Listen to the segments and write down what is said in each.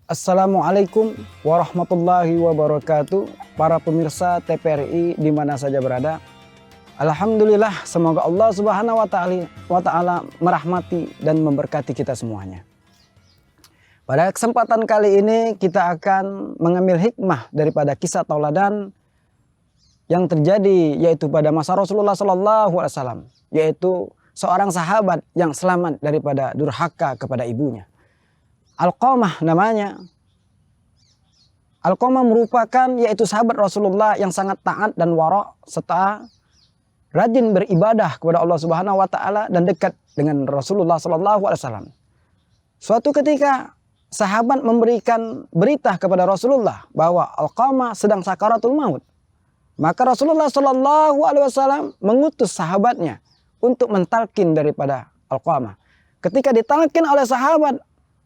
Assalamualaikum warahmatullahi wabarakatuh. Para pemirsa TPRI di mana saja berada. Alhamdulillah, semoga Allah Subhanahu wa Ta'ala merahmati dan memberkati kita semuanya. Pada kesempatan kali ini kita akan mengambil hikmah daripada kisah tauladan yang terjadi yaitu pada masa Rasulullah SAW, yaitu seorang sahabat yang selamat daripada durhaka kepada ibunya. Alqamah namanya. Alqamah merupakan yaitu sahabat Rasulullah yang sangat taat dan wara' serta rajin beribadah kepada Allah Subhanahu wa Ta'ala dan dekat dengan Rasulullah SAW. Suatu ketika sahabat memberikan berita kepada Rasulullah bahwa Alqamah sedang sakaratul maut. Maka Rasulullah SAW mengutus sahabatnya untuk mentalkin daripada Alqamah. Ketika ditalkin oleh sahabat,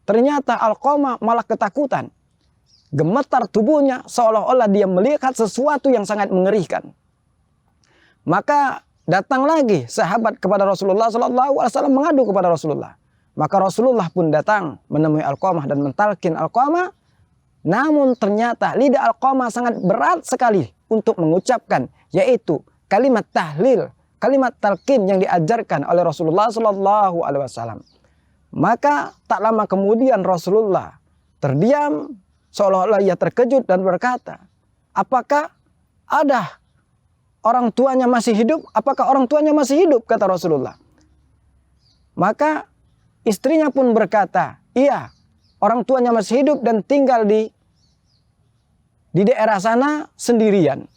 ternyata Alqamah malah ketakutan. Gemetar tubuhnya seolah-olah dia melihat sesuatu yang sangat mengerikan. Maka datang lagi sahabat kepada Rasulullah SAW mengadu kepada Rasulullah. Maka Rasulullah pun datang menemui Alqamah dan mentalkin Alqamah. Namun ternyata lidah Alqamah sangat berat sekali untuk mengucapkan, yaitu kalimat tahlil, kalimat talqin yang diajarkan oleh Rasulullah SAW. Maka tak lama kemudian Rasulullah terdiam seolah-olah ia terkejut dan berkata, apakah ada orang tuanya masih hidup? Apakah orang tuanya masih hidup? Kata Rasulullah. Maka istrinya pun berkata, iya, orang tuanya masih hidup dan tinggal di daerah sana sendirian.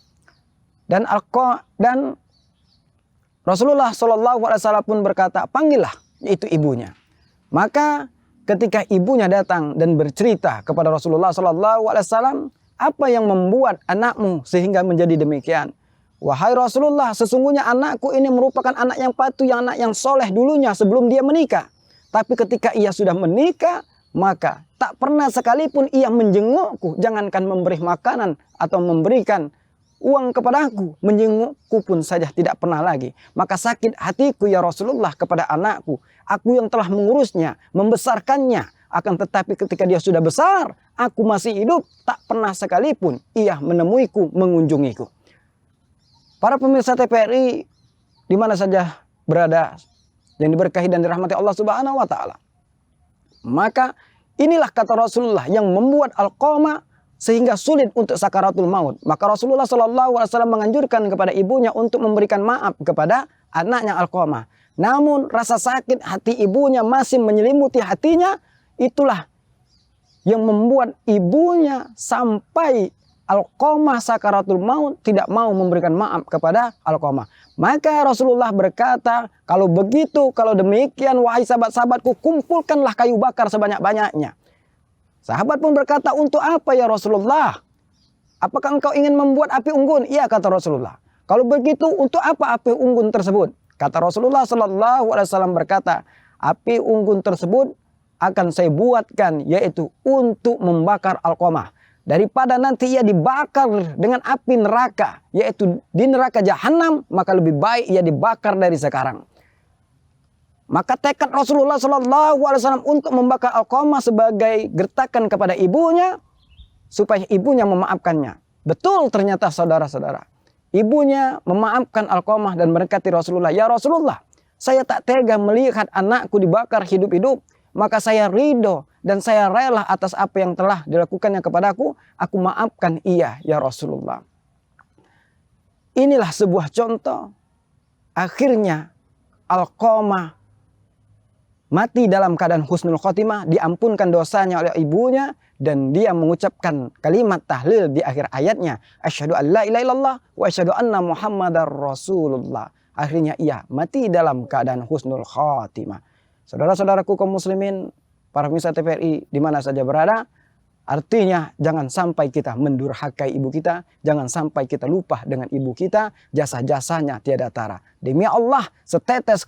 Dan Rasulullah SAW pun berkata, panggillah itu ibunya. Maka ketika ibunya datang dan bercerita kepada Rasulullah SAW, apa yang membuat anakmu sehingga menjadi demikian? Wahai Rasulullah, sesungguhnya anakku ini merupakan anak yang patuh, anak yang soleh dulunya sebelum dia menikah. Tapi ketika ia sudah menikah, maka tak pernah sekalipun ia menjengukku. Jangankan memberi makanan atau memberikan uang kepadaku, menjengukku pun saja tidak pernah lagi. Maka sakit hatiku ya Rasulullah kepada anakku. Aku yang telah mengurusnya, membesarkannya. Akan tetapi ketika dia sudah besar, aku masih hidup, tak pernah sekalipun ia menemuiku, mengunjungiku. Para pemirsa TPRI di mana saja berada, yang diberkahi dan dirahmati Allah Subhanahu wa Ta'ala. Maka inilah kata Rasulullah yang membuat Alqamah sehingga sulit untuk sakaratul maut. Maka Rasulullah SAW menganjurkan kepada ibunya untuk memberikan maaf kepada anaknya Alqamah. Namun rasa sakit hati ibunya masih menyelimuti hatinya. Itulah yang membuat ibunya sampai Alqamah sakaratul maut tidak mau memberikan maaf kepada Alqamah. Maka Rasulullah berkata, kalau begitu, kalau demikian wahai sahabat-sahabatku, kumpulkanlah kayu bakar sebanyak-banyaknya. Sahabat pun berkata, untuk apa ya Rasulullah? Apakah engkau ingin membuat api unggun? Iya, kata Rasulullah. Kalau begitu, untuk apa api unggun tersebut? Kata Rasulullah SAW berkata, api unggun tersebut akan saya buatkan, yaitu untuk membakar Alqamah. Daripada nanti ia dibakar dengan api neraka, yaitu di neraka jahanam, maka lebih baik ia dibakar dari sekarang. Maka tekad Rasulullah SAW untuk membakar Alqamah sebagai gertakan kepada ibunya, supaya ibunya memaafkannya. Betul ternyata saudara-saudara. Ibunya memaafkan Alqamah dan mendekati Rasulullah. Ya Rasulullah, saya tak tega melihat anakku dibakar hidup-hidup. Maka saya ridho dan saya rela atas apa yang telah dilakukannya kepadaku. Aku maafkan ia, ya Rasulullah. Inilah sebuah contoh. Akhirnya Alqamah mati dalam keadaan husnul khotimah, diampunkan dosanya oleh ibunya, dan dia mengucapkan kalimat tahlil di akhir ayatnya, asyhadu an la ilaha illallah wa asyhadu anna muhammadar rasulullah. Akhirnya ia mati dalam keadaan husnul khotimah. Saudara-saudaraku kaum muslimin, para pemirsa TPRI di mana saja berada, artinya jangan sampai kita mendurhakai ibu kita, jangan sampai kita lupa dengan ibu kita, jasa-jasanya tiada tara. Demi Allah, setetes